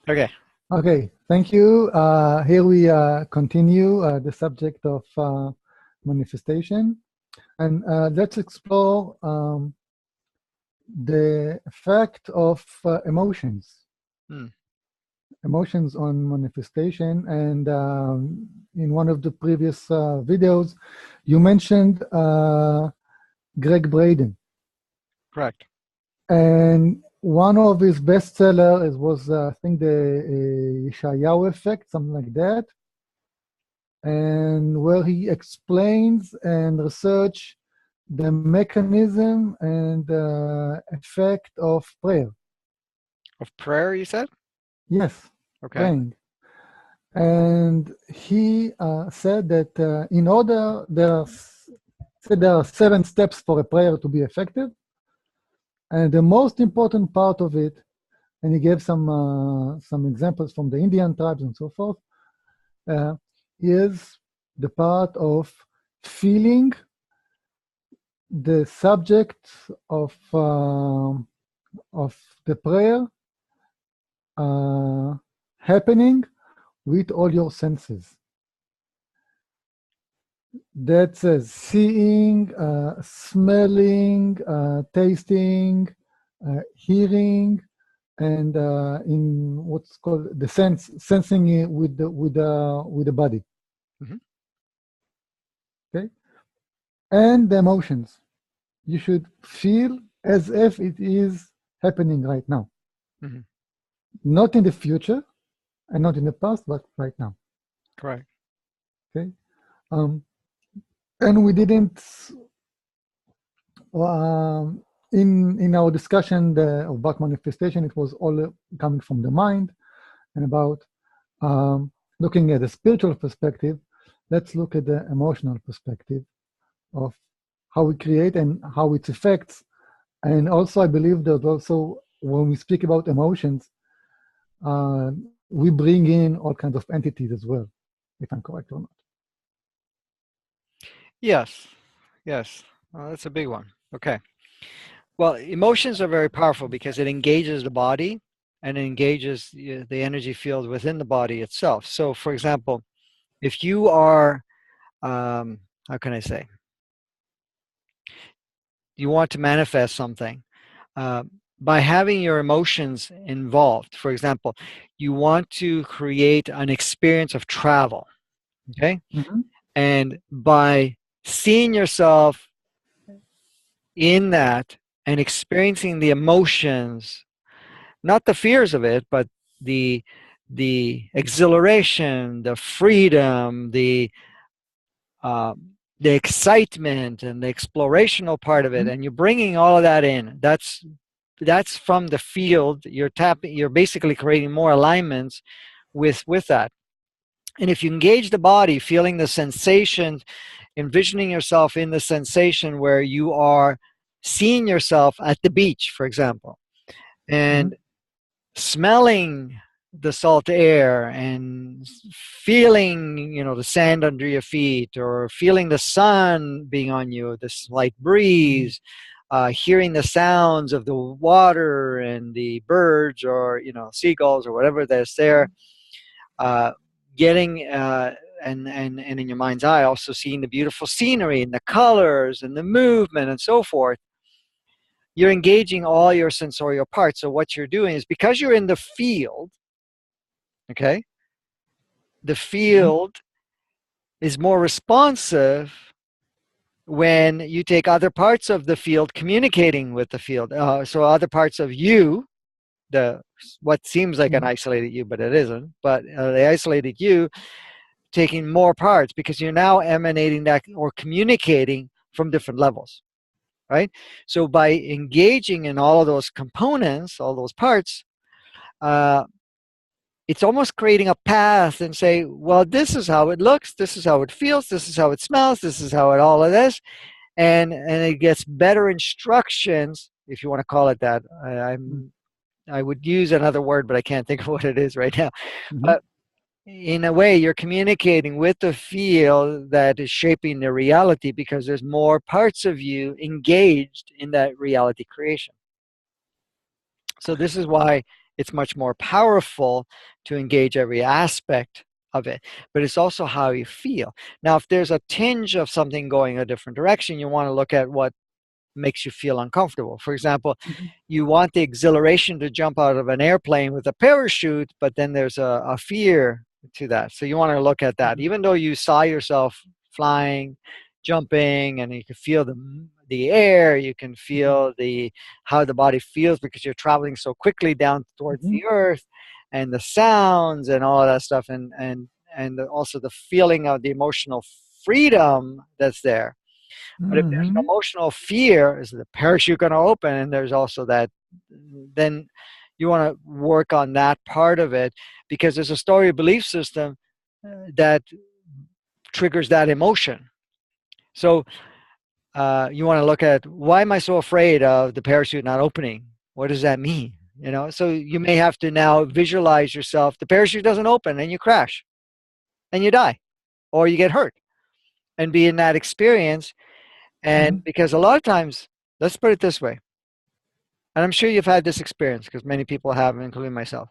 Okay. Okay, thank you. Here we continue the subject of manifestation, and let's explore the effect of Hmm. emotions on manifestation. And in one of the previous videos, you mentioned Greg Braden, Correct. and one of his bestsellers was, I think, the Yeshayahu effect, something like that, and where he explains and research the mechanism and effect of prayer. Of prayer, you said? Yes, Okay. praying. And he said that in order, said there are 7 steps for a prayer to be effective. And the most important part of it, and he gave some examples from the Indian tribes and so forth, is the part of feeling the subject of the prayer happening with all your senses. That's seeing, smelling, tasting, hearing, and in what's called the sensing it with the body. Hmm. Okay, and the emotions. You should feel as if it is happening right now, Hmm. not in the future and not in the past, but right now. Correct. Okay, um, and we didn't in our discussion about manifestation. It was all coming from the mind and about looking at the spiritual perspective. Let's look at the emotional perspective of how we create and how it affects. And also, I believe that also when we speak about emotions, we bring in all kinds of entities as well, if I'm correct or not. Yes. Yes. That's a big one. Okay. Well, emotions are very powerful because it engages the body and it engages the energy field within the body itself. So, for example, if you are, how can I say, you want to manifest something, uh, by having your emotions involved, for example, you want to create an experience of travel, okay? Mm-hmm. And by seeing yourself in that and experiencing the emotions, not the fears of it, but the exhilaration, the freedom, uh, the excitement and the explorational part of it, and you're bringing all of that in. That's from the field. You're basically creating more alignments with that. And if you engage the body, feeling the sensation, envisioning yourself in the sensation where you are seeing yourself at the beach, for example, Mm-hmm. and smelling the salt air and feeling, the sand under your feet, or feeling the sun being on you, the slight breeze, hearing the sounds of the water and the birds, or seagulls or whatever that's there, uh, getting and in your mind's eye also seeing the beautiful scenery and the colors and the movement and so forth. You're engaging all your sensorial parts. So what you're doing is, because you're in the field, okay, the Mm-hmm. field is more responsive when you take other parts of the field communicating with the field. So other parts of you, the what seems like an Mm-hmm. isolated you, but it isn't. But the isolated you taking more parts, because you're now emanating that or communicating from different levels, right? So by engaging in all of those components, all those parts, uh, it's almost creating a path and say, well, this is how it looks, this is how it feels, this is how it smells, this is how it all of this, and it gets better instructions, if you want to call it that. I would use another word, but I can't think of what it is right now. Mm-hmm. But in a way, you're communicating with the field that is shaping the reality, because there's more parts of you engaged in that reality creation. So this is why it's much more powerful to engage every aspect of it. But it's also how you feel. Now, if there's a tinge of something going a different direction, you want to look at what makes you feel uncomfortable. For example, Mhm. you want the exhilaration to jump out of an airplane with a parachute, but then there's a fear to that. So you want to look at that. Mhm. Even though you saw yourself flying, jumping, and you can feel the air, you can Mhm. feel the how the body feels because you're traveling so quickly down towards Mhm. the earth, and the sounds and all of that stuff, and also the feeling of the emotional freedom that's there. But if there's an Mhm. emotional fear, is the parachute going to open? And there's also that, then you want to work on that part of it because there's a story belief system that triggers that emotion. So you want to look at why am I so afraid of the parachute not opening? What does that mean? So you may have to now visualize yourself. The parachute doesn't open and you crash and you die or you get hurt and be in that experience. And Mhm. because a lot of times, let's put it this way, and I'm sure you've had this experience because many people have, including myself.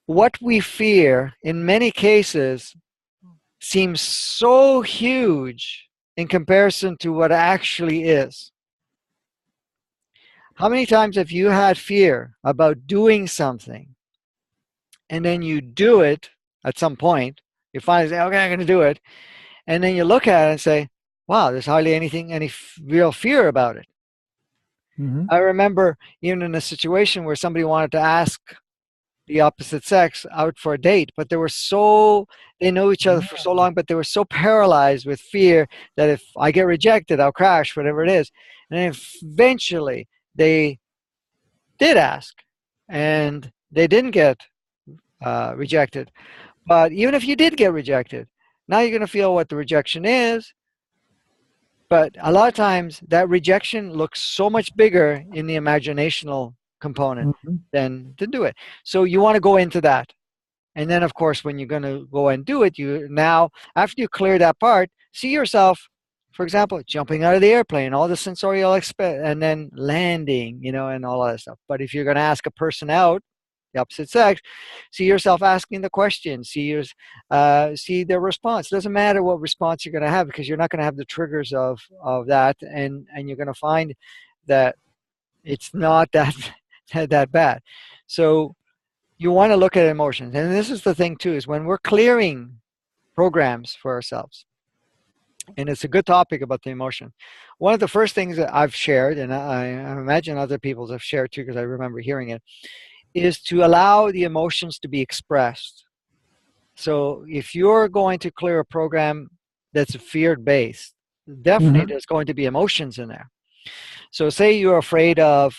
What we fear in many cases seems so huge in comparison to what actually is. How many times have you had fear about doing something and then you do it at some point? You finally say, okay, I'm going to do it. And then you look at it and say, wow, there's hardly any real fear about it. Mhm. I remember even in a situation where somebody wanted to ask the opposite sex out for a date, but they know each other for so long, but they were so paralyzed with fear that if I get rejected, I'll crash, whatever it is. And eventually they did ask and they didn't get rejected. But even if you did get rejected, now you're going to feel what the rejection is. But a lot of times that rejection looks so much bigger in the imaginational component Mhm. than to do it. So you want to go into that. And then, of course, when you're going to go and do it, you now, after you clear that part, see yourself, for example, jumping out of the airplane, all the sensorial and then landing, and all that stuff. But if you're going to ask a person out, the opposite sex, see yourself asking the question, see their response. It doesn't matter what response you're going to have because you're not going to have the triggers of that, and you're going to find that it's not that that bad. So you want to look at emotions, and this is the thing too: is when we're clearing programs for ourselves, and it's a good topic about the emotion. One of the first things that I've shared, and I imagine other people have shared too, because I remember hearing it, is to allow the emotions to be expressed. So if you're going to clear a program that's fear based, definitely Mhm. there's going to be emotions in there. So say you're afraid of,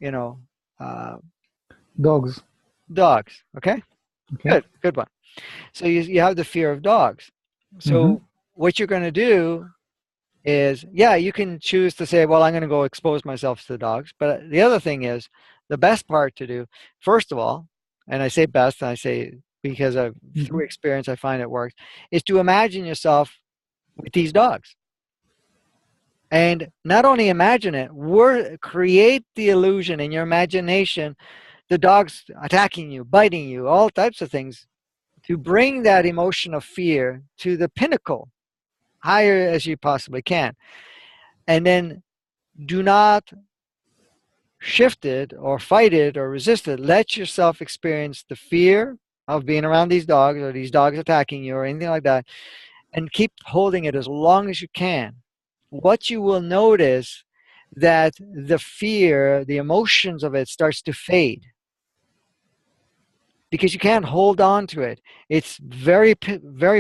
you know, uh, Dogs. dogs. Okay, Okay. good one. So you have the fear of dogs. Mhm. So what you're going to do is, yeah, you can choose to say, well, I'm going to go expose myself to the dogs. But the other thing is, the best part to do, first of all, and I say best, and I say because through Mhm. experience I find it works, is to imagine yourself with these dogs. And not only imagine it, create the illusion in your imagination, the dogs attacking you, biting you, all types of things, to bring that emotion of fear to the pinnacle, higher as you possibly can. And then do not shift it or fight it or resist it. Let yourself experience the fear of being around these dogs or these dogs attacking you or anything like that, and keep holding it as long as you can. What you will notice that the fear, the emotions of it starts to fade because you can't hold on to it. It's very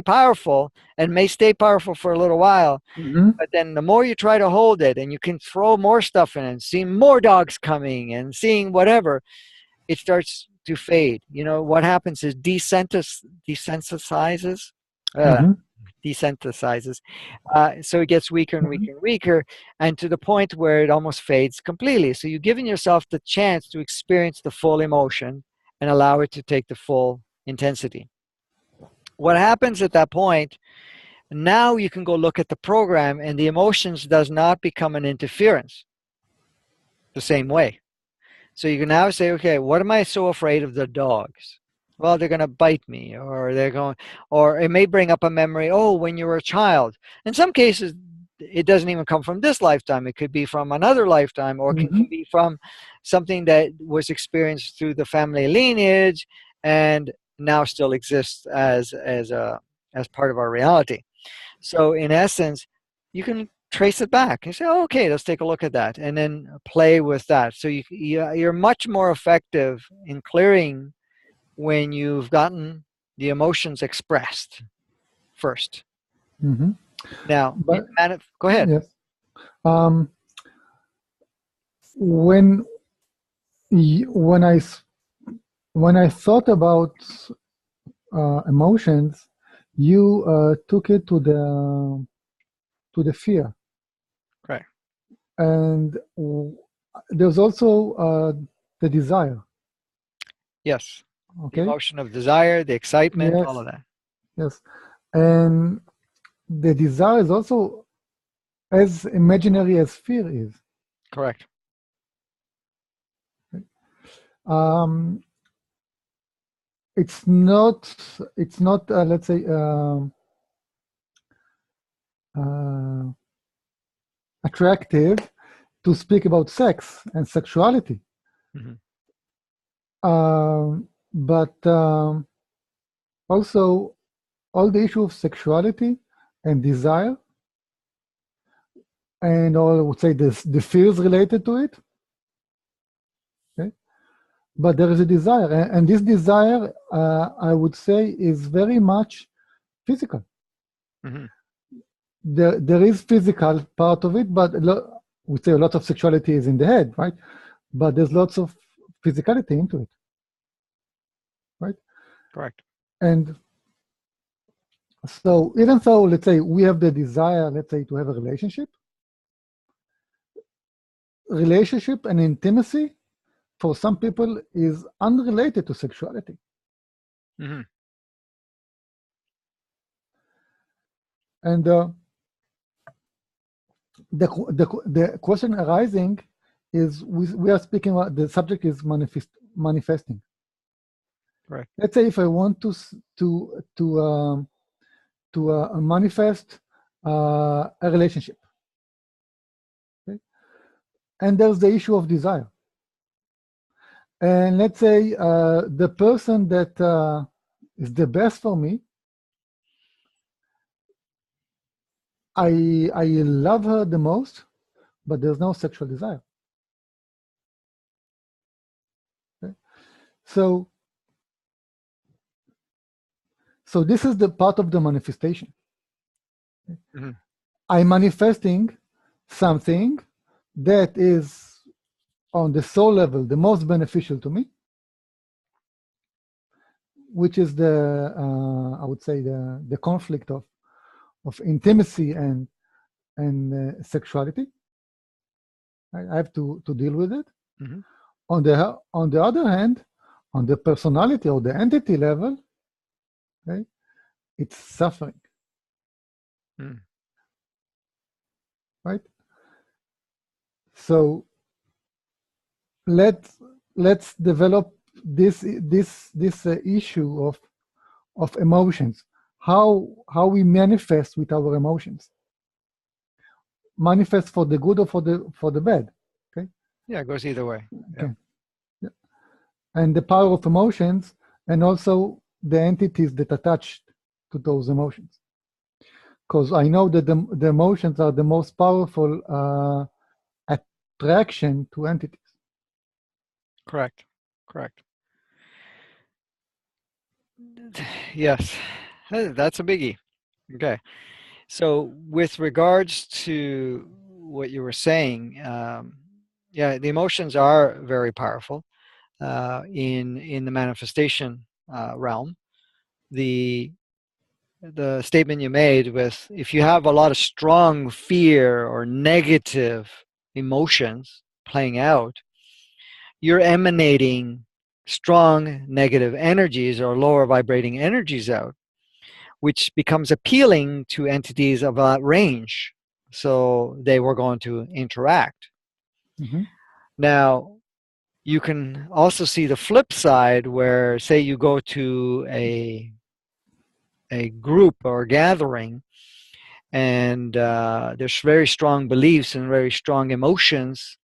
powerful and may stay powerful for a little while. Mhm. But then the more you try to hold it and you can throw more stuff in and see more dogs coming and seeing whatever, it starts to fade. What happens is desensitizes, uh, Mhm. desensitizes. So it gets weaker and Mhm. weaker and weaker, and to the point where it almost fades completely. So you've given yourself the chance to experience the full emotion and allow it to take the full intensity. What happens at that point, now you can go look at the program and the emotions does not become an interference the same way. So you can now say, okay, what am I so afraid of the dogs? Well, they're going to bite me, or they're going, or it may bring up a memory. Oh, when you were a child. In some cases, it doesn't even come from this lifetime. It could be from another lifetime, or can Mm-hmm. be from something that was experienced through the family lineage and now still exists as part of our reality. So in essence, you can trace it back and say, oh, okay, let's take a look at that, and then play with that. So you're much more effective in clearing when you've gotten the emotions expressed first. Mm-hmm. Now, But go ahead. yes, um, when when when I thought about emotions, you took it to the fear, Right. and there's also the desire. Yes. The Okay. emotion of desire, the excitement, all Yes. of that. Yes. And the desire is also as imaginary as fear is. Correct. Um, it's not let's say uh, attractive to speak about sex and sexuality. Hmm. But also all the issue of sexuality and desire and all I would say the fears related to it. Okay? But there is a desire, and this desire, I would say, is very much physical. Hmm. There is physical part of it, but we say a lot of sexuality is in the head, right? But there's lots of physicality into it, right? Correct. And so even though, let's say, we have the desire, let's say, to have a relationship and intimacy for some people is unrelated to sexuality. Hmm. And the question arising is we are speaking about the subject is manifesting. Correct. Let's say if I want to manifest a relationship, okay? And there's the issue of desire. And let's say the person that is the best for me, I love her the most, but there's no sexual desire. Okay? So so this is the part of the manifestation. Hmm. I'm manifesting something that is on the soul level the most beneficial to me, which is the I would say the conflict of intimacy and sexuality. I have to deal with it. Hmm. On the other hand, on the personality or the entity level, okay, it's suffering, Hmm. right? So let's let's develop this issue of emotions, how we manifest with our emotions, manifest for the good or for the bad. Okay. Yeah, it goes either way. Yeah. Okay. Yeah. And the power of emotions, and also the entities that attach to those emotions, because I know that the emotions are the most powerful attraction to entities. Correct. Correct. Yes. That's a biggie. Okay. So, with regards to what you were saying, yeah, the emotions are very powerful in the manifestation realm. The the statement you made with if you have a lot of strong fear or negative emotions playing out, you're emanating strong negative energies or lower vibrating energies out, which becomes appealing to entities of that range. So they were going to interact. Mm-hmm. Now, You can also see the flip side where, say, you go to a group or gathering, and there's very strong beliefs and very strong emotions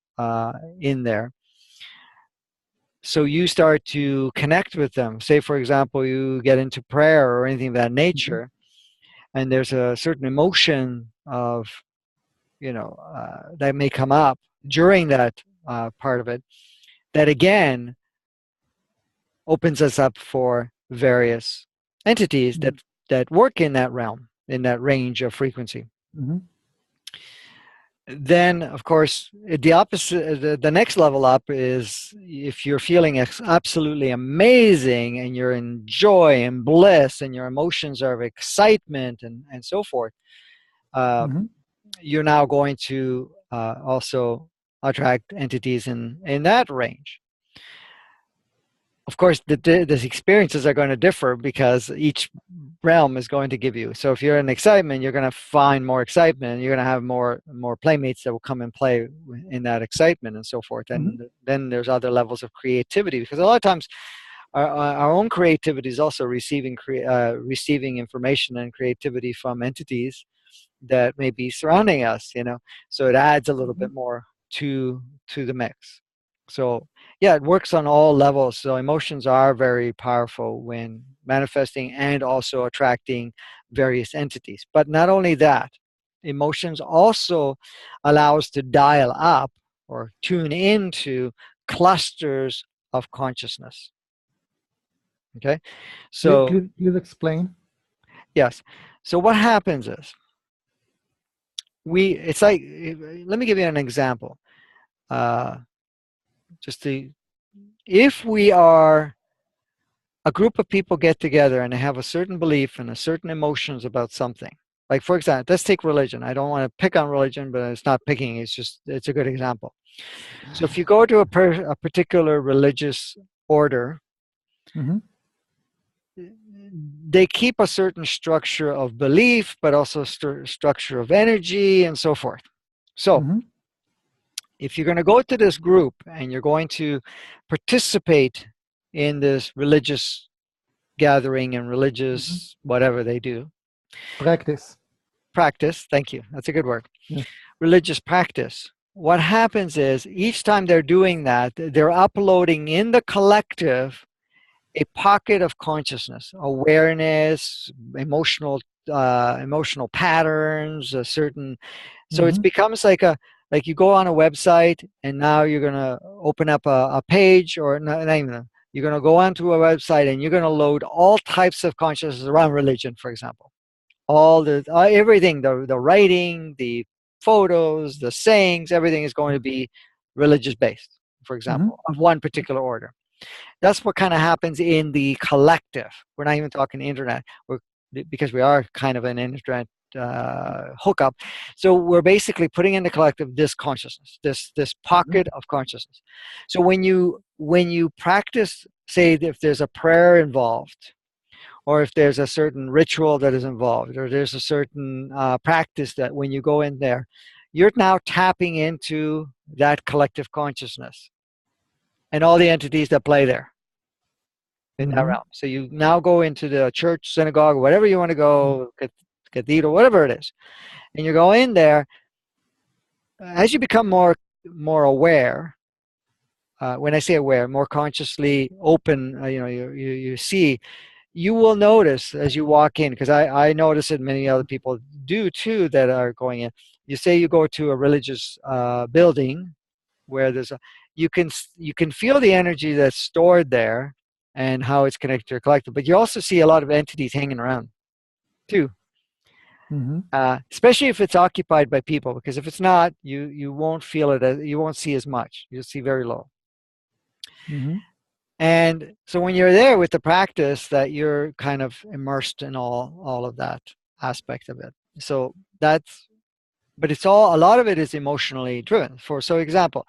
in there. So you start to connect with them. Say, for example, you get into prayer or anything of that Mhm. nature, and there's a certain emotion of, that may come up during that part of it, that again opens us up for various entities Mhm. that work in that realm, in that range of frequency. Mhm. Then, of course, the opposite, the next level up is if you're feeling absolutely amazing and you're in joy and bliss and your emotions are of excitement and so forth. Uh, Mhm. you're now going to also attract entities in that range. Of course, the experiences are going to differ because each realm is going to give you. So if you're in excitement, you're going to find more excitement. You're going to have more playmates that will come and play in that excitement and so forth. Mhm. And then there's other levels of creativity, because a lot of times our own creativity is also receiving information and creativity from entities that may be surrounding us, so it adds a little Mhm. bit more to the mix. So yeah, it works on all levels. So emotions are very powerful when manifesting and also attracting various entities. But not only that, emotions also allow us to dial up or tune into clusters of consciousness. Okay, so Please explain. yes, so what happens is, it's like, let me give you an example. uh, just to If we are a group of people get together and they have a certain belief and a certain emotions about something, like for example, let's take religion. I don't want to pick on religion, but it's not picking, it's a good example. So if you go to a particular religious order, Mhm. they keep a certain structure of belief, but also structure of energy and so forth. So Mhm. if you're going to go to this group and you're going to participate in this religious gathering and Mhm. religious whatever they do, Practice. practice, thank you, that's a good word, Yes. religious practice, what happens is each time they're doing that, they're uploading in the collective a pocket of consciousness, awareness, emotional patterns, a certain. So it Mhm. becomes like you go on a website and now you're gonna open up a page, or not even you're gonna go onto a website and you're gonna load all types of consciousness around religion, for example. All the everything, the writing, the photos, the sayings, everything is going to be religious based, for Mhm. example, of one particular order. That's what kind of happens in the collective. We're not even talking internet. Because we are kind of an internet hookup. So we're basically putting in the collective this consciousness, this Mhm. pocket of consciousness. So when you practice, say if there's a prayer involved, or if there's a certain ritual that is involved, or there's a certain practice that when you go in there, you're now tapping into that collective consciousness and all the entities that play there in that Mhm. realm. So you now go into the church, synagogue, whatever you want to go, cathedral, whatever it is, and you go in there. As you become more aware, when I say aware, more consciously open, you see, you will notice as you walk in, because I notice it, many other people do too that are going in. You say you go to a religious building where you can feel the energy that's stored there and how it's connected to your collective, but you also see a lot of entities hanging around too, Mhm. especially if it's occupied by people, because if it's not, you won't feel it, you won't see as much, you'll see very low. Mhm. And so when you're there with the practice, that you're kind of immersed in all of that aspect of it. So that's but it's all a lot of it is emotionally driven. For example,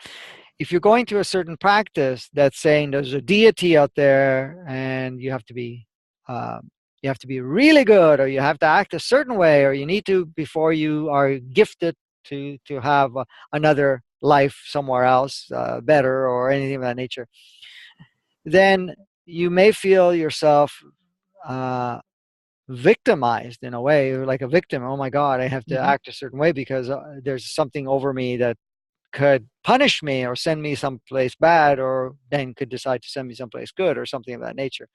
if you're going to a certain practice that's saying there's a deity out there and um, you have to be really good, or you have to act a certain way, or you need to before you are gifted to have another life somewhere else better or anything of that nature, then you may feel yourself uh, victimized in a way, like a victim. Oh my God, I have to Hmm. act a certain way because there's something over me that could punish me or send me someplace bad, or then could decide to send me someplace good or something of that nature.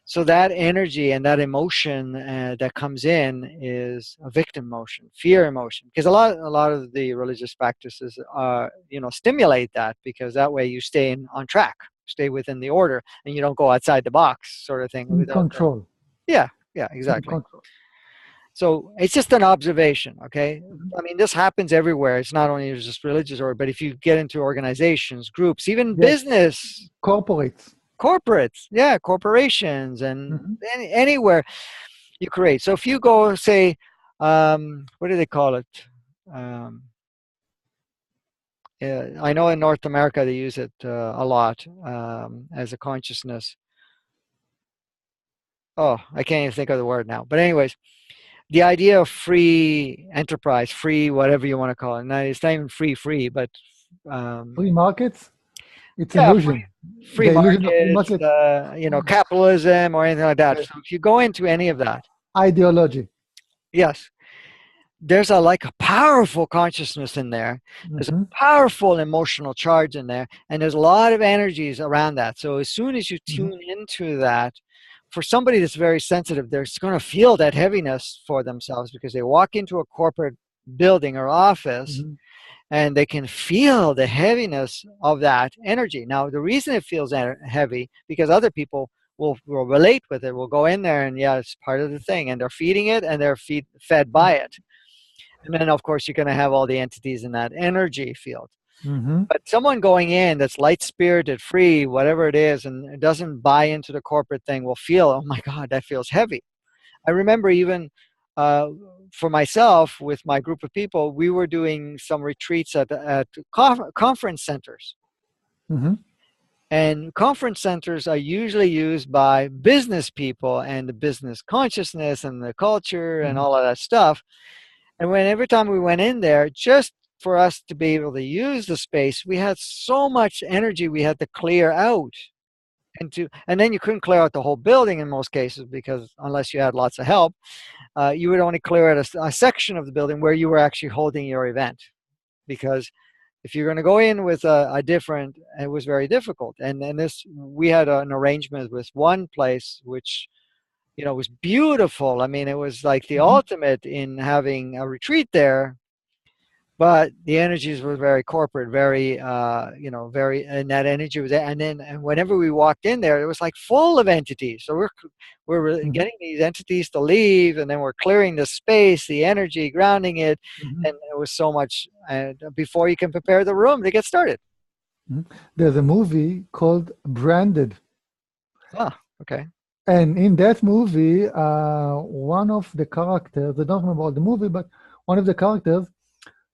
So that energy and that emotion that comes in is a victim emotion, fear emotion, because a lot of the religious practices stimulate that, because that way you stay on track, stay within the order, and you don't go outside the box, sort of thing. In Without the, control. yeah, yeah, In exactly. control. So it's just an observation, okay? Mhm. I mean, this happens everywhere. It's not only just religious, but if you get into organizations, groups, even Yes. business, Corporates. corporates, yeah, corporations, and Hmm. anywhere you create. So if you go, say, what do they call it? Um, I know in North America they use it a lot as a consciousness. Oh, I can't even think of the word now. But anyways, the idea of free enterprise, free whatever you want to call it. Now it's not even free, but um, Free markets. It's yeah, illusion. free The illusion of free markets, market. capitalism, or anything like that. Yes. So if you go into any of that, Ideology. yes, there's a powerful consciousness in there. There's a Hmm. powerful emotional charge in there, and there's a lot of energies around that. So as soon as you Hmm. tune into that, for somebody that's very sensitive, they're going to feel that heaviness for themselves, because they walk into a corporate building or office Hmm. and they can feel the heaviness of that energy. Now, the reason it feels heavy, because other people will relate with it, will go in there, and yeah, it's part of the thing, and they're feeding it, and they're fed by it. And then, of course, you're going to have all the entities in that energy field. Hmm. But someone going in that's light spirited, free, whatever it is, and doesn't buy into the corporate thing will feel, oh my God, that feels heavy. I remember even uh, for myself, with my group of people, we were doing some retreats at conference centers. Hmm. And conference centers are usually used by business people and the business consciousness and the culture and Hmm. all of that stuff. And every time we went in there, just for us to be able to use the space, we had so much energy we had to clear out. And then you couldn't clear out the whole building in most cases, because unless you had lots of help, you would only clear out a section of the building where you were actually holding your event. Because if you're going to go in with a different, it was very difficult. And this, we had an arrangement with one place which was beautiful. I mean, it was like the Hmm. ultimate in having a retreat there, but the energies were very corporate, very very, and that energy was there. And whenever we walked in there, it was like full of entities. So we're Hmm. getting these entities to leave, and then we're clearing the space, the energy, grounding it, Hmm. and it was so much, and before you can prepare the room to get started. Hmm. There's a movie called Branded. Ah, okay. And in that movie, one of the characters, I don't remember all the movie, but one of the characters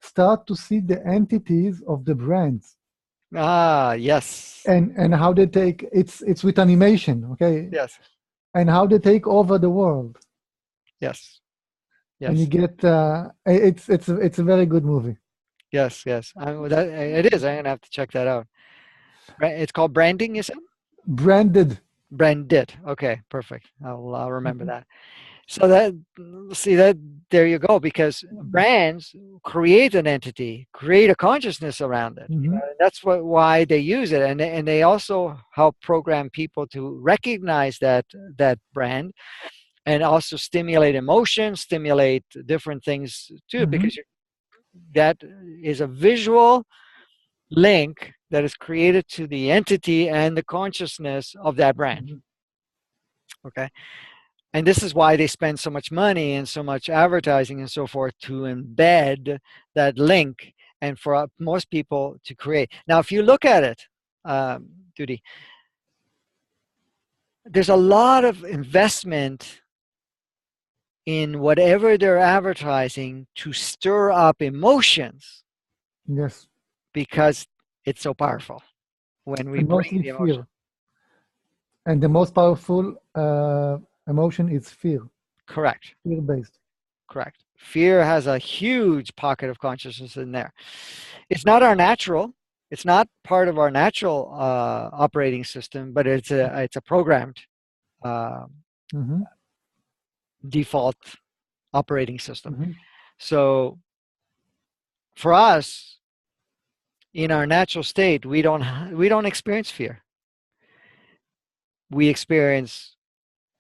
start to see the entities of the brands, Ah, yes, and how they take it's with animation, okay, yes, and how they take over the world. yes, And you yes, get it's a very good movie. yes. It is. I'm gonna have to check that out. It's called branding, you said? Branded. Branded. Okay, perfect. I'll remember Mhm. that. So see that, there you go. Because brands create an entity, create a consciousness around it. Mhm. And that's why they use it, and they also help program people to recognize that brand, and also stimulate emotion, stimulate different things too, Mhm. because that is a visual link that is created to the entity and the consciousness of that brand. Mhm. Okay. And this is why they spend so much money and so much advertising and so forth to embed that link, and for most people to create. Now, if you look at it, Duty, there's a lot of investment in whatever they're advertising to stir up emotions, Yes, because it's so powerful when we and bring mostly the emotion. fear. And the most powerful emotion is fear, Correct. fear based. Correct. Fear has a huge pocket of consciousness in there. It's not our natural. It's not part of our natural operating system, but it's a programmed uh, Mm-hmm. default operating system. Mm-hmm. So for us, in our natural state, we don't experience fear. We experience,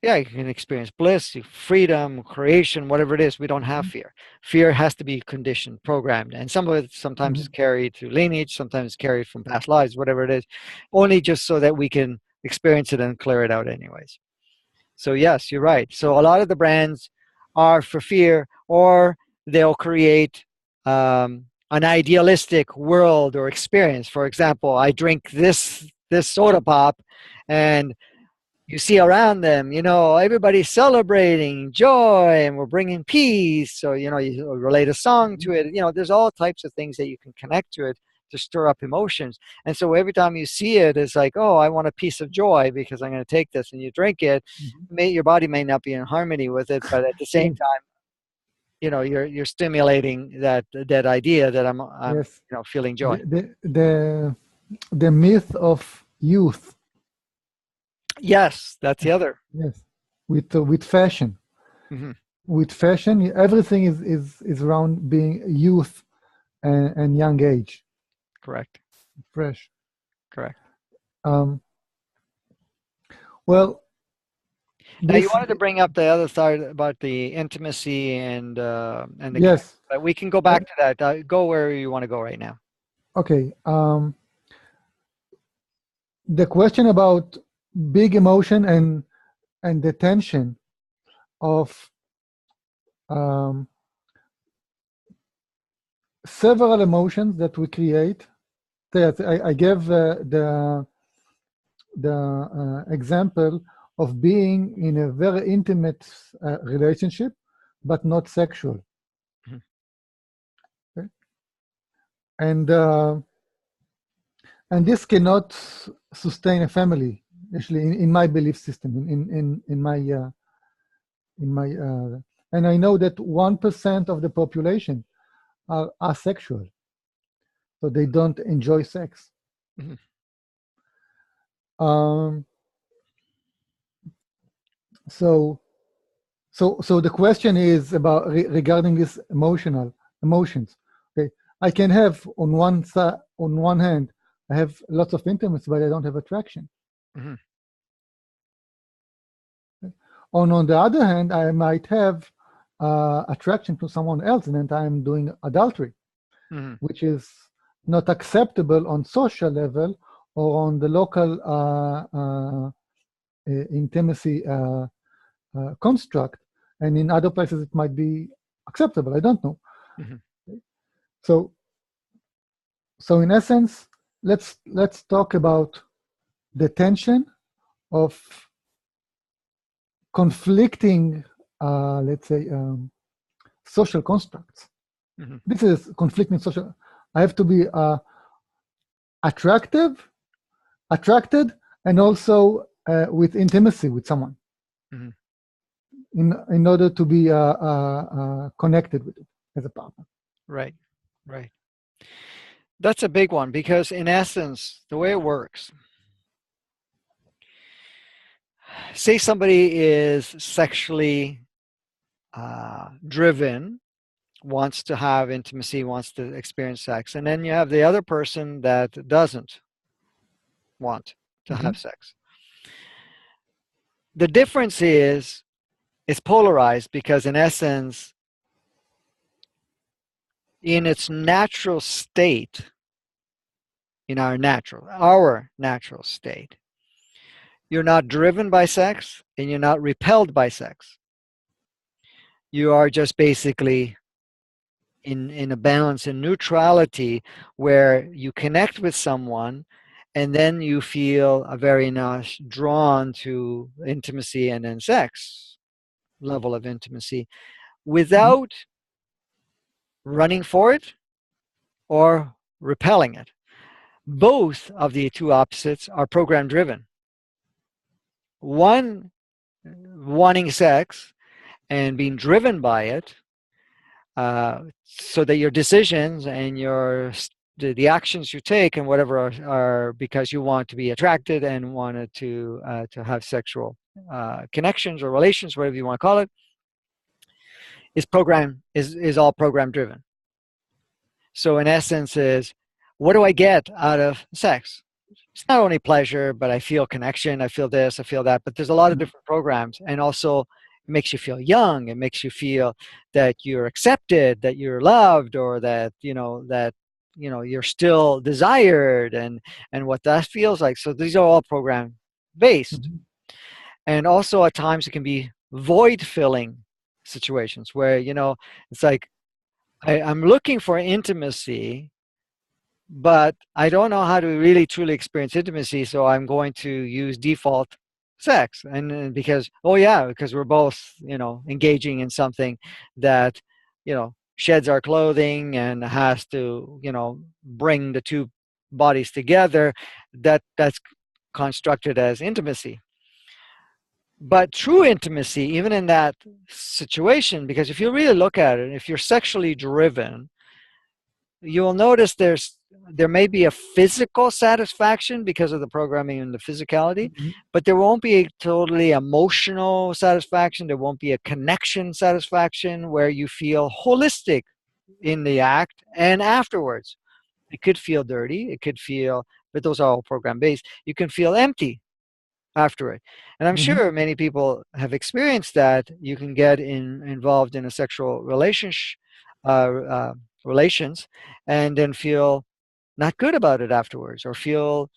yeah, you can experience bliss, freedom, creation, whatever it is. We don't have fear. Fear has to be conditioned, programmed, and some of it sometimes Mm-hmm. is carried through lineage, sometimes carried from past lives, whatever it is, only just so that we can experience it and clear it out anyways. So yes, you're right. So a lot of the brands are for fear, or they'll create an idealistic world or experience. For example, I drink this soda pop, and you see around them, everybody's celebrating joy, and we're bringing peace. So you relate a song to it. There's all types of things that you can connect to it to stir up emotions. And so every time you see it, it's like, oh, I want a piece of joy because I'm going to take this, and you drink it. Mm-hmm. Your body may not be in harmony with it, but at the same Yes. time, you're stimulating that idea that I'm Yes. feeling The, joy. the the the myth of youth. Yes, that's the other. Yes. With fashion. Hmm. With fashion, everything is around being youth and young age, Correct. fresh. Correct. Um, well, Now you this wanted to bring up the other side about the intimacy and the connection, yes. but we can go Uh, back to that. Go where you want to go right now. okay. The question about big emotion and the tension of um, several emotions that we create. I gave the example of being in a very intimate relationship, but not sexual. Mhm. Okay? And uh, and this cannot sustain a family. Actually, in my belief system, in my and I know that 1% of the population are asexual, so they don't enjoy sex. Mhm. Um, so so the question is about regarding this emotions. Okay, I can have on one hand, I have lots of intimacy, but I don't have attraction. Mhm. On the other hand, I might have attraction to someone else, and then I'm doing adultery, Mhm. which is not acceptable on social level or on the local intimacy construct, and in other places it might be acceptable. I don't know. Mhm. So, so in essence, let's talk about the tension of conflicting, let's say, social constructs. Mhm. This is conflicting social. I have to be attractive, attracted, and also with intimacy with someone Mhm. in order to be connected with it as a partner. Right. Right. That's a big one because, in essence, the way it works, say somebody is sexually driven, wants to have intimacy, wants to experience sex, and then you have the other person that doesn't want to Mm-hmm. have sex. The difference is it's polarized because, in essence, in its natural state, in our natural state, you're not driven by sex and you're not repelled by sex. You are just basically in a balance, in neutrality, where you connect with someone and then you feel a very much drawn to intimacy and then sex level of intimacy Mm-hmm. without running for it or repelling it. Both of the two opposites are program driven. One wanting sex and being driven by it, so that your decisions and the actions you take and whatever are because you want to be attracted and wanted to have sexual connections or relations, whatever you want to call it, is all program driven. So in essence, is what do I get out of sex? It's not only pleasure, but I feel connection. I feel this, I feel that. But there's a lot of Mhm. different programs, and also it makes you feel young. It makes you feel that you're accepted, that you're loved, or that you're still desired, and what that feels like. So these are all program based, Mhm. and also at times it can be void filling situations where it's like I'm looking for intimacy, but I don't know how to really truly experience intimacy, so I'm going to use default sex. And because, oh yeah, because we're both, engaging in something that, sheds our clothing and has to, bring the two bodies together, that's constructed as intimacy. But true intimacy, even in that situation, because if you really look at it, if you're sexually driven, you'll notice there may be a physical satisfaction because of the programming and the physicality, Mhm. but there won't be a totally emotional satisfaction. There won't be a connection satisfaction where you feel holistic in the act and afterwards. It could feel dirty. It could feel, but those are all program based. You can feel empty after it. And I'm Mhm. sure many people have experienced that. You can get involved in a sexual relationship, relations, and then feel not good about it afterwards, or feel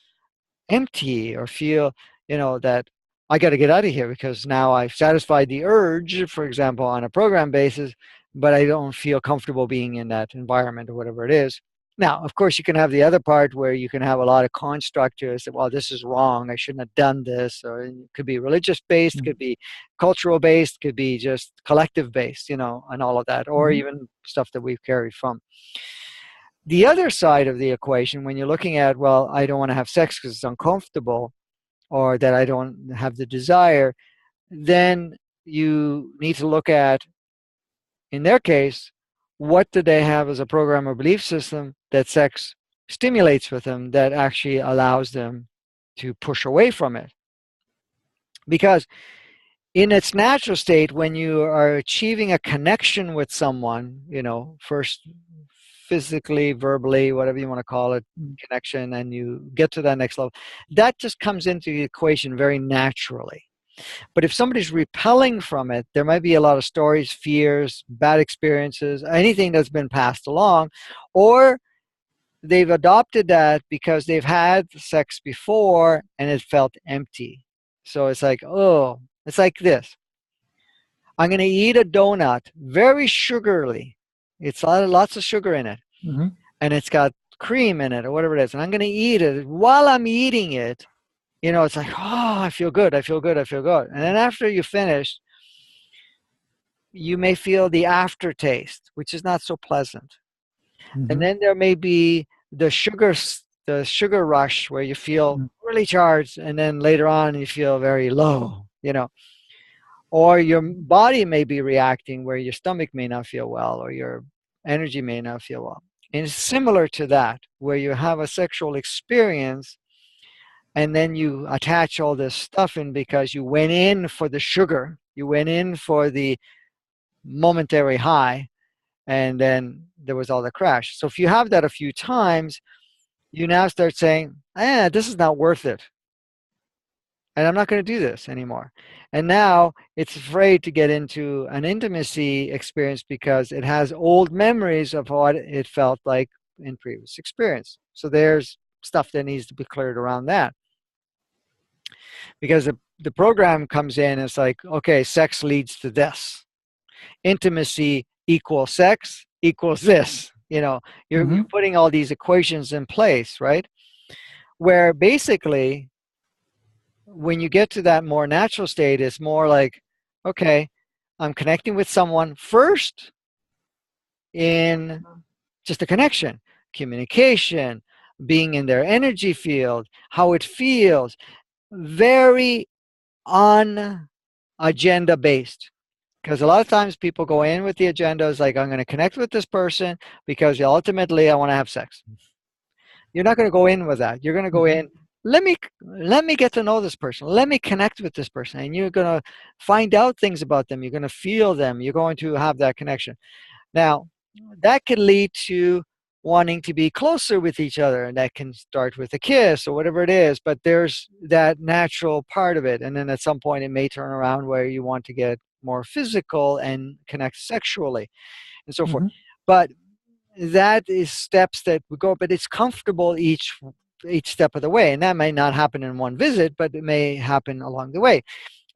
empty, or feel that I got to get out of here because now I've satisfied the urge, for example, on a program basis, but I don't feel comfortable being in that environment or whatever it is. Now, of course, you can have the other part where you can have a lot of construct to say, well, this is wrong, I shouldn't have done this, or it could be religious based, Mhm. could be cultural based, could be just collective based, and all of that, or Mhm. even stuff that we've carried from the other side of the equation. When you're looking at, well, I don't want to have sex because it's uncomfortable, or that I don't have the desire, then you need to look at, in their case, what do they have as a program or belief system that sex stimulates with them that actually allows them to push away from it. Because in its natural state, when you are achieving a connection with someone, first physically, verbally, whatever you want to call it, Mhm. connection, and you get to that next level, that just comes into the equation very naturally. But if somebody's repelling from it, there might be a lot of stories, fears, bad experiences, anything that's been passed along, or they've adopted that because they've had sex before and it felt empty. So it's like, oh, it's like this. I'm going to eat a donut, very sugarly. It's lots of sugar in it, Mhm. and it's got cream in it or whatever it is. And I'm going to eat it. While I'm eating it, it's like, oh, I feel good. I feel good. I feel good. And then after you finish, you may feel the aftertaste, which is not so pleasant. And Mhm. then there may be the sugar rush where you feel Mhm. really charged, and then later on you feel very low. Or your body may be reacting where your stomach may not feel well, or your energy may not feel well. And it's similar to that, where you have a sexual experience and then you attach all this stuff in because you went in for the sugar, you went in for the momentary high, and then there was all the crash. So if you have that a few times, you now start saying, this is not worth it. And I'm not going to do this anymore. And now it's afraid to get into an intimacy experience because it has old memories of what it felt like in previous experience. So there's stuff that needs to be cleared around that. Because the program comes in, it's like, okay, sex leads to this. Intimacy equals sex equals this. You're Mhm. putting all these equations in place, right? Where basically, when you get to that more natural state, it's more like, okay, I'm connecting with someone first in just a connection, communication, being in their energy field, how it feels, very on agenda based. Because a lot of times people go in with the agendas like, I'm going to connect with this person because ultimately I want to have sex. You're not going to go in with that. You're going to go Mm-hmm. in, let me get to know this person. Let me connect with this person. And you're going to find out things about them. You're going to feel them. You're going to have that connection. Now, that can lead to wanting to be closer with each other, and that can start with a kiss or whatever it is, but there's that natural part of it. And then at some point it may turn around where you want to get more physical and connect sexually and so forth. Mm-hmm. But that is steps that we go, but it's comfortable each step of the way, and that may not happen in one visit, but it may happen along the way.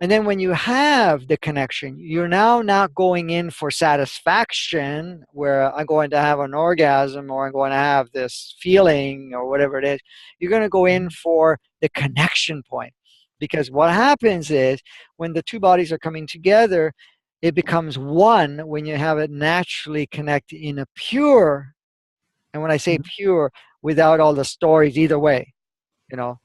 And then when you have the connection, you're now not going in for satisfaction where I'm going to have an orgasm or I'm going to have this feeling or whatever it is. You're going to go in for the connection point. Because what happens is when the two bodies are coming together, it becomes one when you have it naturally connect in a pure, and when I say pure, without all the stories either way, you know,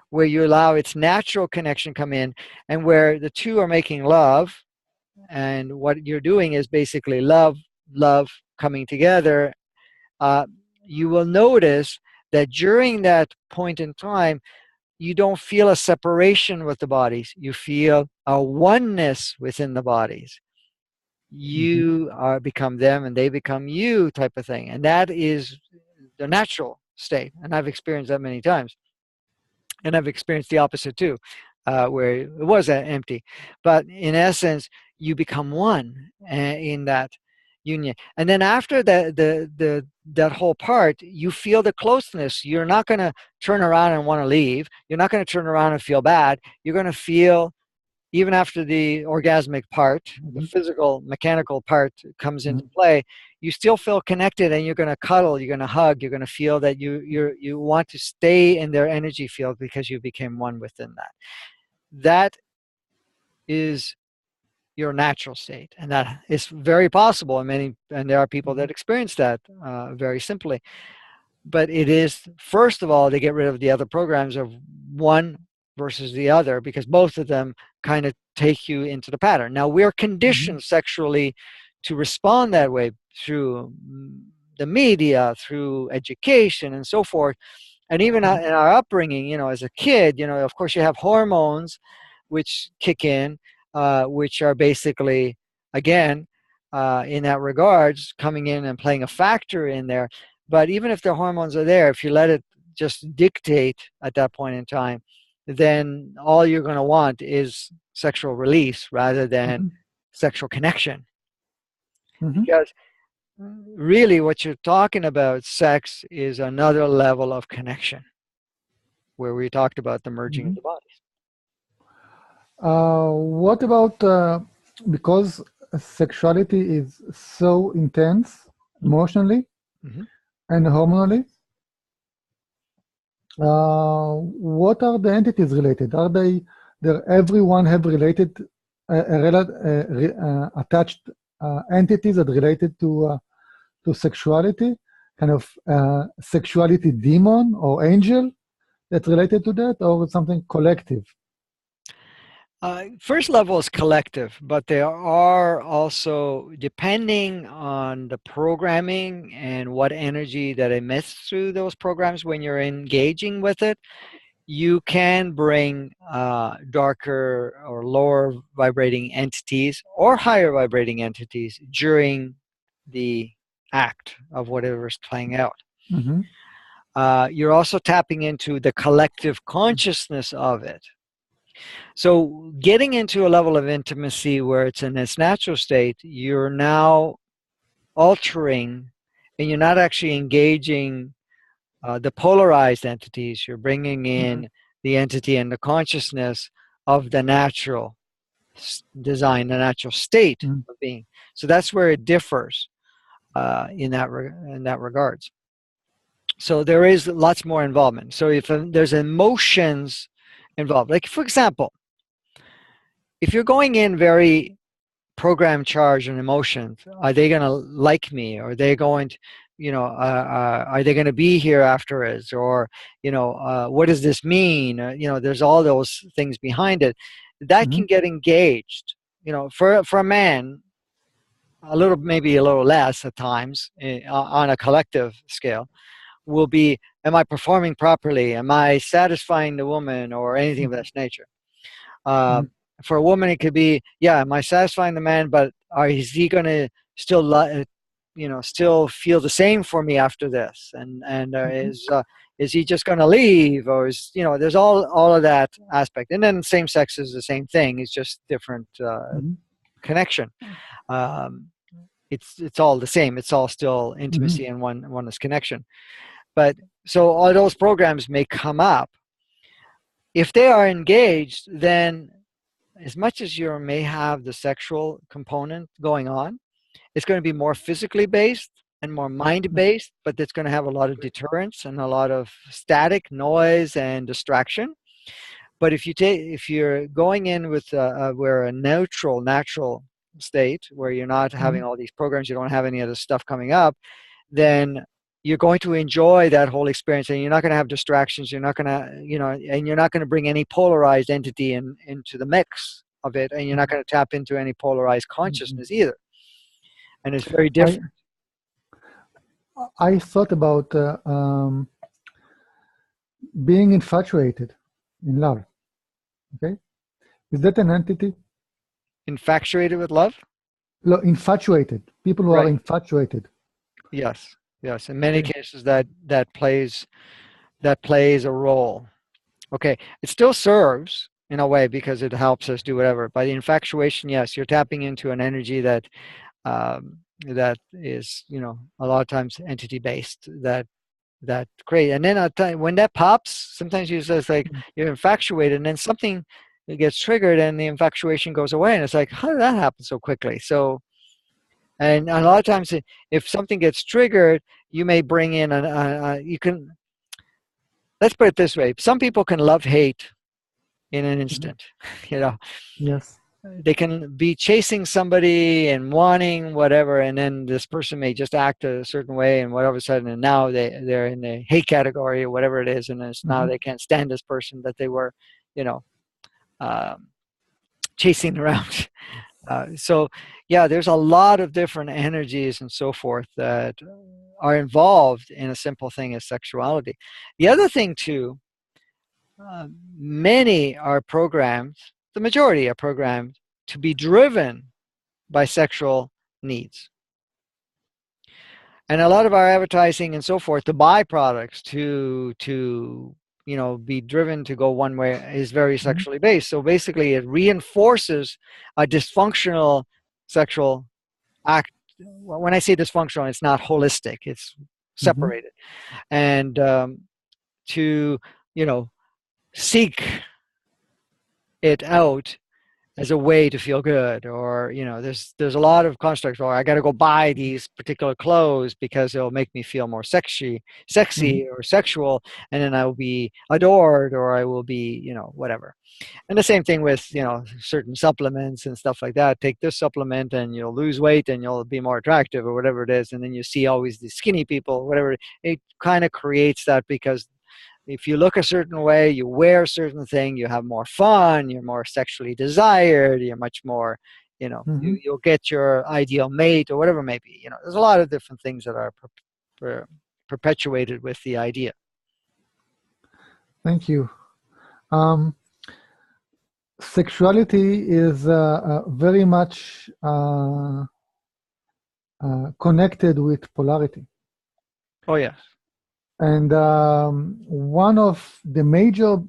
where you allow its natural connection come in, and where the two are making love, and what you're doing is basically love coming together. uh, you will notice that during that point in time, you don't feel a separation with the bodies. You feel a oneness within the bodies. Mm-hmm. You are become them and they become you, type of thing, and that is the natural state. And I've experienced that many times. And I've experienced the opposite too, where it was empty. But in essence, you become one in that union. And then after that whole part, you feel the closeness. You're not going to turn around and want to leave. You're not going to turn around and feel bad. You're going to feel, even after the orgasmic part, the Mm-hmm. physical, mechanical part comes into Mm-hmm. play, you still feel connected, and you're going to cuddle, you're going to hug, you're going to feel that you want to stay in their energy field because you became one within that. That is your natural state, and that is very possible. And there are people that experience that very simply. But it is, first of all, to get rid of the other programs of one versus the other, because both of them kind of take you into the pattern. Now, we're Mm-hmm. conditioned sexually to respond that way through the media, through education, and so forth. And even Mm-hmm. in our upbringing, as a kid, of course, you have hormones which kick in, which are basically, again, in that regards, coming in and playing a factor in there. But even if the hormones are there, if you let it just dictate at that point in time, then all you're going to want is sexual release rather than Mm-hmm. sexual connection. Mm-hmm. Because really what you're talking about, sex, is another level of connection where we talked about the merging of Mm-hmm. the bodies. What about because sexuality is so intense emotionally Mhm. and hormonally? What are the entities related? Are they there? Everyone have related, attached entities that related to sexuality, kind of sexuality demon or angel that's related to that, or something collective? First level is collective, but there are also, depending on the programming and what energy that emits through those programs when you're engaging with it, you can bring darker or lower vibrating entities or higher vibrating entities during the act of whatever's playing out. Mm-hmm. You're also tapping into the collective consciousness of it. So, getting into a level of intimacy where it's in its natural state, you're now altering, and you're not actually engaging the polarized entities. You're bringing Mm-hmm. in the entity and the consciousness of the natural design, the natural state Mm-hmm. of being. So that's where it differs in that regards. So there is lots more involvement. So if there's emotions involved, like for example, if you're going in very program charge and emotions, are they going to like me? Are they going to, are they going to be here afterwards? Or what does this mean? There's all those things behind it that Mm-hmm. can get engaged. for a man, maybe a little less at times, on a collective scale, will be, am I performing properly? Am I satisfying the woman, or anything of that nature? Uh, Mhm. for a woman, it could be, yeah, am I satisfying the man, but is he going to still, still feel the same for me after this? And Mhm. is he just going to leave, or there's all of that aspect. And then same sex is the same thing. It's just different Mhm. connection. Um, it's all the same. It's all still Mhm. intimacy and oneness connection. But so all those programs may come up. If they are engaged, then as much as you may have the sexual component going on, it's going to be more physically based and more mind based, but it's going to have a lot of deterrence and a lot of static noise and distraction. But if you're going in with where a natural state, where you're not having Mhm. all these programs, you don't have any of this stuff coming up, then you're going to enjoy that whole experience, and you're not going to have distractions. You're not going to, and you're not going to bring any polarized entity into the mix of it, and you're not Mhm. going to tap into any polarized Mhm. consciousness either. And it's very I different. I thought about being infatuated in love. Okay, is that an entity? Infatuated with love? Infatuated people who are Right. infatuated. Yes. Yes. In many Okay. cases, that plays a role. Okay. It still serves in a way because it helps us do whatever. By the infatuation, yes, you're tapping into an energy that is, a lot of times entity based, that create. And then I'll tell you, when that pops, sometimes you just like, you're infatuated, and then something gets triggered, and the infatuation goes away, and it's like, how did that happen so quickly? So, and a lot of times, if something gets triggered, you may bring in you can, let's put it this way: some people can love hate in an Mhm. instant. you know Yes. they can be chasing somebody and wanting whatever, and then this person may just act a certain way, and all of a sudden, and now they're in the hate category or whatever it is, and it's now Mhm. they can't stand this person that they were, you know um, chasing around. So yeah, there's a lot of different energies and so forth that are involved in a simple thing as sexuality. The other thing too, many are programmed, the majority are programmed to be driven by sexual needs. And a lot of our advertising and so forth, the byproducts to be driven to go one way, is very Mhm. sexually based. So basically, it reinforces a dysfunctional sexual act. When I say dysfunctional, it's not holistic; it's Mhm. separated. And to you know seek it out as a way to feel good, or there's a lot of constructs, or I got to go buy these particular clothes because it'll make me feel more Mhm. sexy or sexual, and then I will be adored, or I will be whatever. And the same thing with certain supplements and stuff like that. Take this supplement and you'll lose weight and you'll be more attractive, or whatever it is, and then you see always these skinny people, whatever. It kind of creates that, because if you look a certain way, you wear a certain thing, you have more fun, you're more sexually desired, you're much more, Mhm. you'll get your ideal mate, or whatever it may be. There's a lot of different things that are per- perpetuated with the idea. Thank you. Um, Sexuality is very much connected with polarity. Oh, yes. And one of the major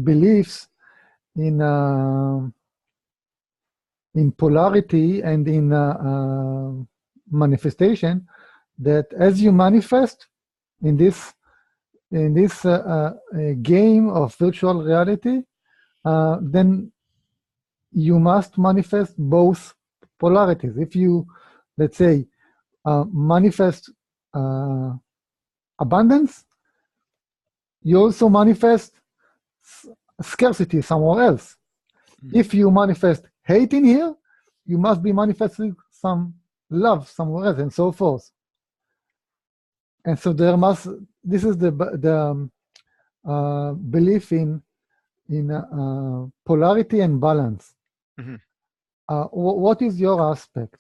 beliefs in polarity and in manifestation, that as you manifest in this game of virtual reality, then you must manifest both polarities. If you, let's say, manifest uh, abundance, you also manifest scarcity somewhere else. Mhm. If you manifest hate in here, you must be manifesting some love somewhere else, and so forth. And so there must. This is the belief in polarity and balance. Mhm. what is your aspect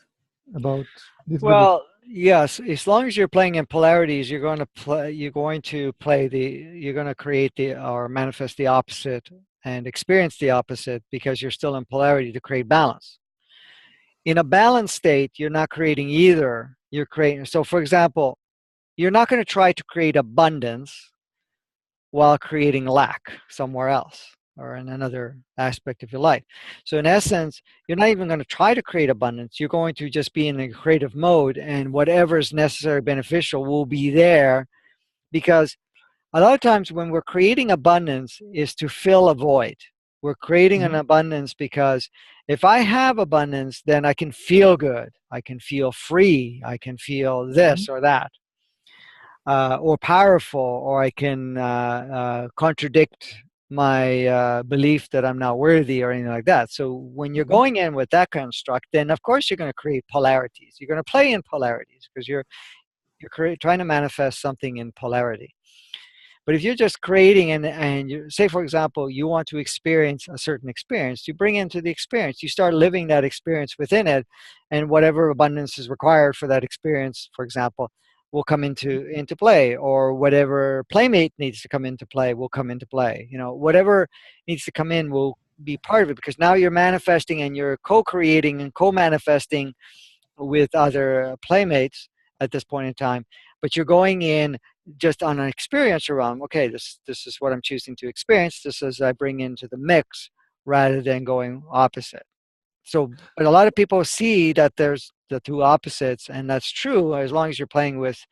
about this belief? Well, yes, as long as you're playing in polarities, you're going to play, you're going to play the, you're going to create the, or manifest the opposite and experience the opposite because you're still in polarity to create balance. In a balanced state, you're not creating either. You're creating, so for example, you're not going to try to create abundance while creating lack somewhere else or in another aspect of your life. So, in essence, you're not even going to try to create abundance. You're going to just be in a creative mode, and whatever is necessary, beneficial will be there because a lot of times when we're creating abundance is to fill a void. We're creating an Mhm, abundance because if I have abundance, then I can feel good. I can feel free. I can feel mhm. this or that or powerful, or I can contradict my belief that I'm not worthy or anything like that. So when you're Mhm. going in with that construct, then of course you're going to create polarities. You're going to play in polarities because you're trying to manifest something in polarity. But if you're just creating and you say, for example, you want to experience a certain experience, you bring into the experience, you start living that experience within it, and whatever abundance is required for that experience, for example, will come into play, or whatever playmate needs to come into play will come into play. You know, whatever needs to come in will be part of it because now you're manifesting and you're co-creating and co-manifesting with other playmates at this point in time, but you're going in just on an experiential realm. Okay, this is what I'm choosing to experience. This is I bring into the mix rather than going opposite. So, but a lot of people see that there's the two opposites, and that's true. As long as you're playing with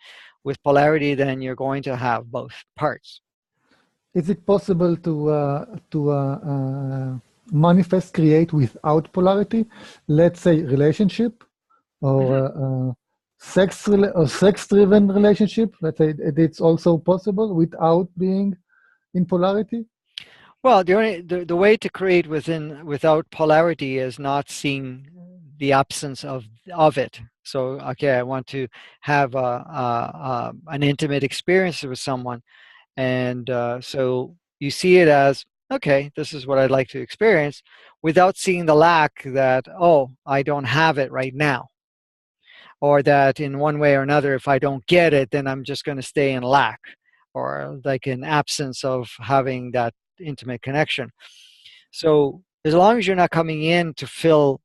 polarity, then you're going to have both parts. Is it possible to manifest, create without polarity? Let's say relationship or Mhm. or sex-driven relationship. Let's say it's also possible without being in polarity. Well, the way to create without polarity is not seeing the absence of it. So, okay, I want to have an intimate experience with someone, and so you see it as okay, this is what I'd like to experience, without seeing the lack that oh, I don't have it right now, or that in one way or another, if I don't get it, then I'm just going to stay in lack, or like an absence of having that intimate connection. So as long as you're not coming in to fill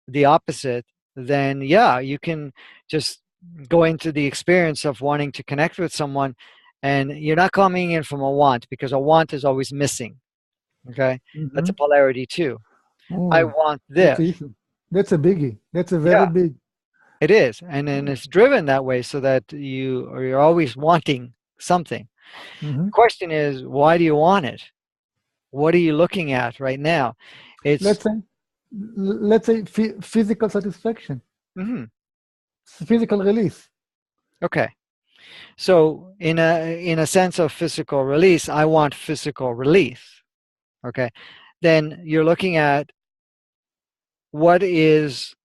the opposite, then yeah, you can just go into the experience of wanting to connect with someone, and you're not coming in from a want because a want is always missing. Okay, that's Hmm. a polarity too. I Oh, want that's this. the issue. That's a biggie. That's a very Yeah, big. it is, and then it's driven that way so that you're always wanting something. Hmm. The question is, why do you want it? What are you looking at right now? It's Let's say, let's say physical satisfaction, mhm, physical release. okay. So in a sense of physical release, I want physical release. Okay. Then you're looking at what is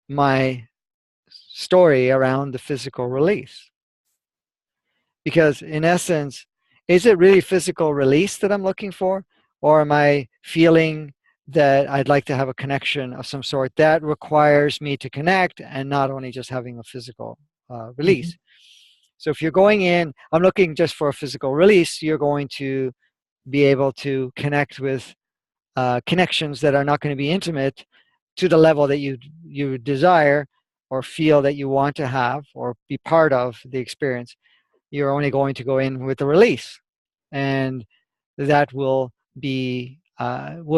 my story around the physical release. Because in essence, is it really physical release that I'm looking for? Or am I feeling that I'd like to have a connection of some sort that requires me to connect and not only just having a physical Hmm. release? So if you're going in, I'm looking just for a physical release, you're going to be able to connect with connections that are not going to be intimate to the level that you desire or feel that you want to have or be part of the experience. You're only going to go in with the release, and that will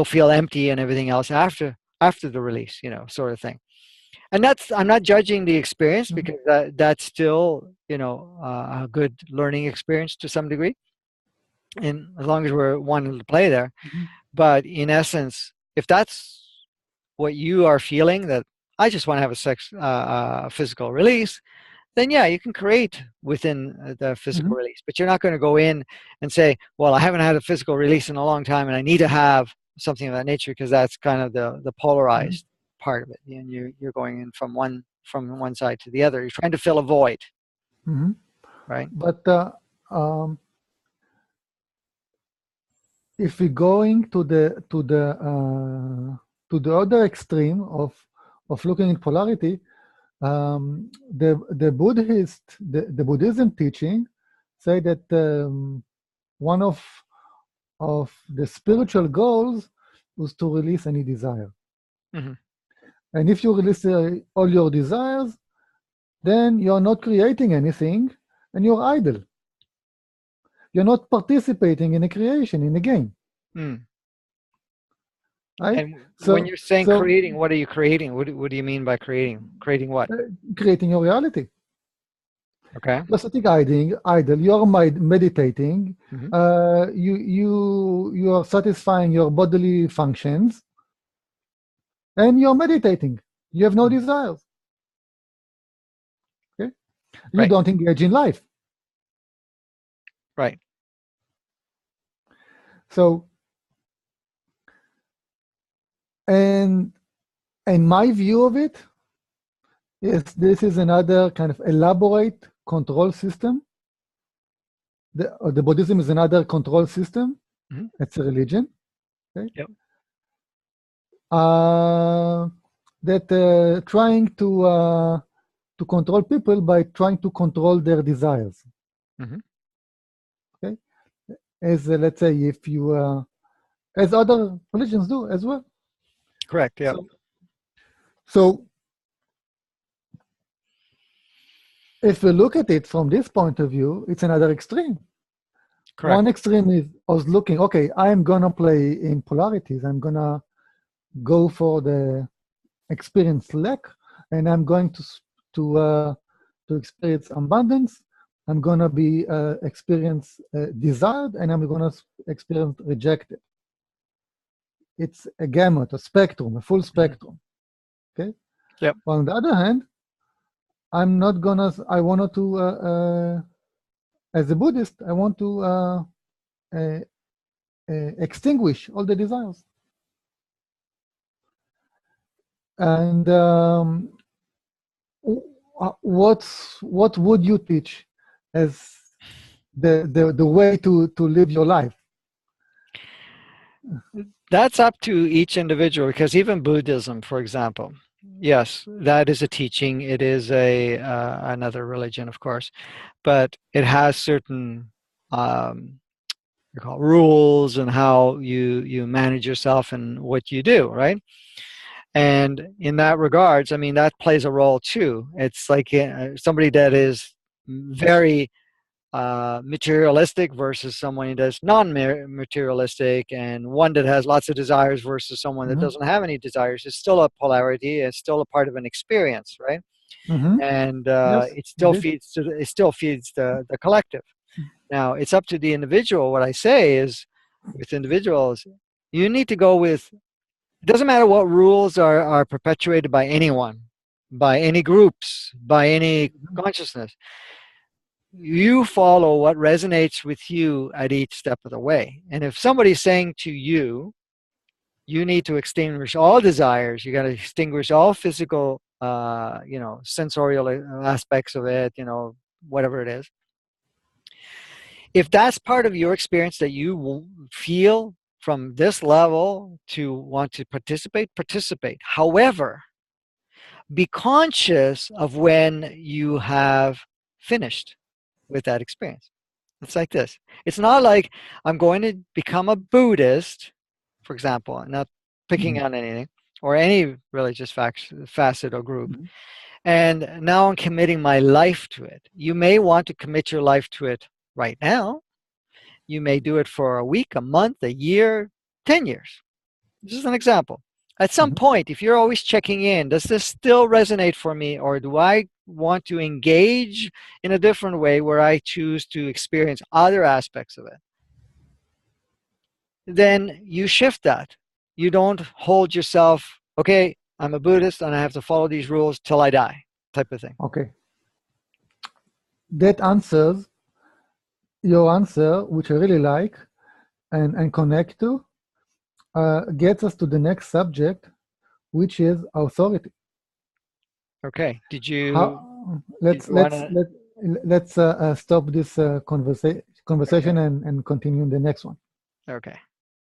feel empty and everything else after the release, sort of thing. And that's I'm not judging the experience Hmm. because that's still a good learning experience to some degree, and as long as we're wanting to play there. Hmm. But in essence, if that's what you are feeling, that I just want to have physical release, then yeah, you can create within the physical Hmm. release. But you're not going to go in and say, well, I haven't had a physical release in a long time, and I need to have something of that nature because that's kind of the Hmm. polarized part of it, and you're going in from one side to the other. You're trying to fill a void, Hmm. right? But um, if we're going to the other extreme of of looking at polarity, the Buddhism teaching say that one of the spiritual goals was to release any desire. Mm-hmm. And if you release all your desires, then you're not creating anything and you're idle. You're not participating in a creation, in a game. Mm. Right? And when you're saying so creating, what are you creating? What do you mean by creating? Creating what? creating your reality. Okay. You're sitting idle, you're meditating, Mm-hmm. you are satisfying your bodily functions, and you're meditating. You have no desires. Okay? You Right. don't engage in life. Right. So, and my view of it is this is another kind of elaborate control system. The Buddhism is another control system. Mm-hmm. It's a religion. Okay? Yep. That trying to control people by trying to control their desires. Mm-hmm. Okay, as let's say if you as other religions do as well. Correct. Yeah. So if we look at it from this point of view, it's another extreme. Correct. One extreme is I was looking, okay, I'm gonna play in polarities. I'm gonna go for the experience lack, and I'm going to experience abundance. I'm gonna be experience desired, and I'm gonna experience rejected. It's a gamut, a spectrum, a full spectrum. Okay. Yep. Well, on the other hand, I'm not gonna. I wanted to, as a Buddhist, I want to extinguish all the desires. And what would you teach as the way to live your life? That's up to each individual, because even Buddhism, for example, yes, that is a teaching. It is a another religion, of course, but it has certain rules and how you manage yourself and what you do, right? And in that regards, I mean, that plays a role too. It's like somebody that is very materialistic versus someone that's non-materialistic, and one that has lots of desires versus someone that doesn't have any desires. It's still a polarity. It's still a part of an experience, right? And Yes, it still indeed. feeds the collective. Now it's up to the individual. What I say is, with individuals, you need to go with. It doesn't matter what rules are perpetuated by anyone, by any groups, by any consciousness. You follow what resonates with you at each step of the way. And if somebody's saying to you, you need to extinguish all desires, you got to extinguish all physical, sensorial aspects of it, whatever it is. If that's part of your experience that you feel from this level to want to participate. However, be conscious of when you have finished with that experience. It's like this. It's not like I'm going to become a Buddhist, for example, not picking on anything, or any religious facet or group, and now I'm committing my life to it. You may want to commit your life to it right now. You may do it for a week, a month, a year, 10 years. This is an example. At some point, if you're always checking in, does this still resonate for me, or do I want to engage in a different way where I choose to experience other aspects of it? Then you shift that. You don't hold yourself, okay, I'm a Buddhist and I have to follow these rules till I die, type of thing. Okay. That answers your answer, which I really like and connect to, gets us to the next subject, which is authority. Okay. Let's stop this conversation and continue in the next one. Okay.